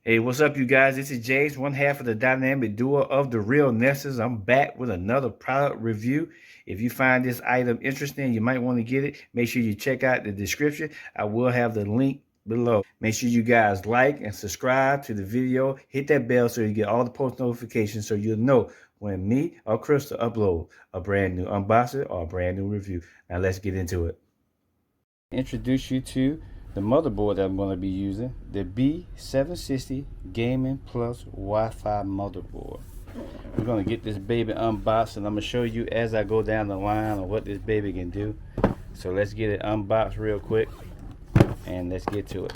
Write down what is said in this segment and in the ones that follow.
Hey, what's up, you guys? This is James, one half of the dynamic duo of the Real Nesters. I'm back with another product review. If you find this item interesting, you might want to get it. Make sure you check out the description. I will have the link below. Make sure you guys like and subscribe to the video. Hit that bell so you get all the post notifications so you'll know when me or Crystal upload a brand new unboxing or a brand new review. Now let's get into it. Introduce you to the motherboard that I'm going to be using, the B760 Gaming Plus Wi-Fi motherboard. We're going to get this baby unboxed, and I'm going to show you as I go down the line on what this baby can do. So let's get it unboxed real quick and let's get to it.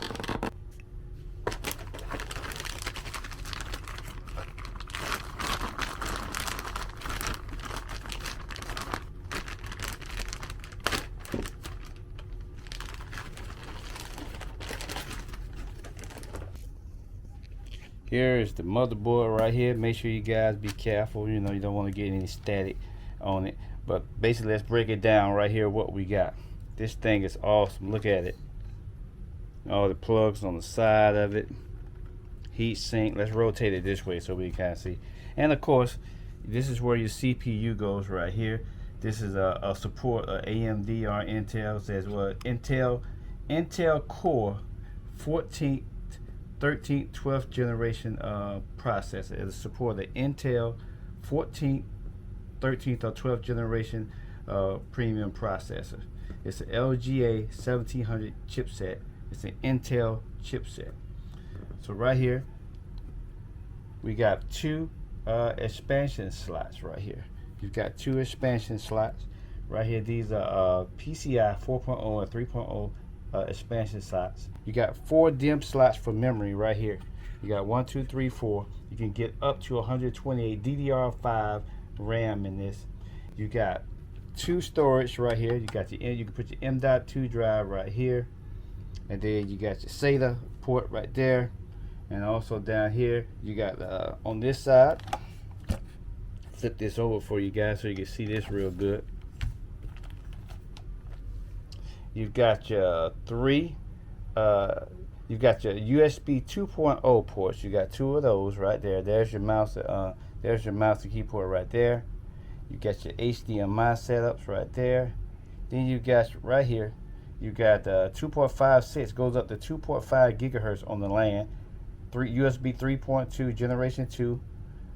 Here is the motherboard right here. Make sure you guys be careful. You know, you don't want to get any static on it. But basically, let's break it down right here what we got. This thing is awesome. Look at it. All the plugs on the side of it. Heat sink. Let's rotate it this way so we can see. And of course, this is where your CPU goes right here. This is a support AMD or Intel. Says what? Intel Core 13th 12th generation processor. It'll support the Intel 14th 13th or 12th generation premium processor. It's an LGA 1700 chipset. It's an Intel chipset. So right here we got two expansion slots right here. You've got two expansion slots right here. These are PCI 4.0 and 3.0 expansion slots. You got 4 DIMM slots for memory right here. You got 1, 2, 3, 4. You can get up to 128 DDR5 RAM in this. You got 2 storage right here. You got your you can put your M.2 drive right here, and then you got your SATA port right there, and also down here you got on this side. Flip this over for you guys so you can see this real good. You've got your you've got your USB 2.0 ports. You got 2 of those right there. There's your mouse. There's your mouse and keyboard right there. You got your HDMI setups right there. Then you got right here. You got 2.56 goes up to 2.5 gigahertz on the LAN. USB 3.2 generation 2,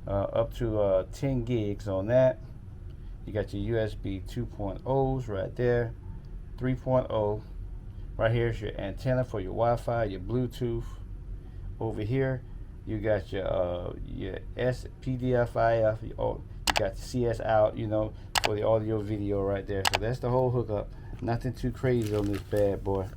up to 10 gigs on that. You got your USB 2.0s right there. 3.0. Right here is your antenna for your Wi-Fi, your Bluetooth. Over here you got your SPDIF, you got the CS out, you know, for the audio video right there. So that's the whole hookup. Nothing too crazy on this bad boy.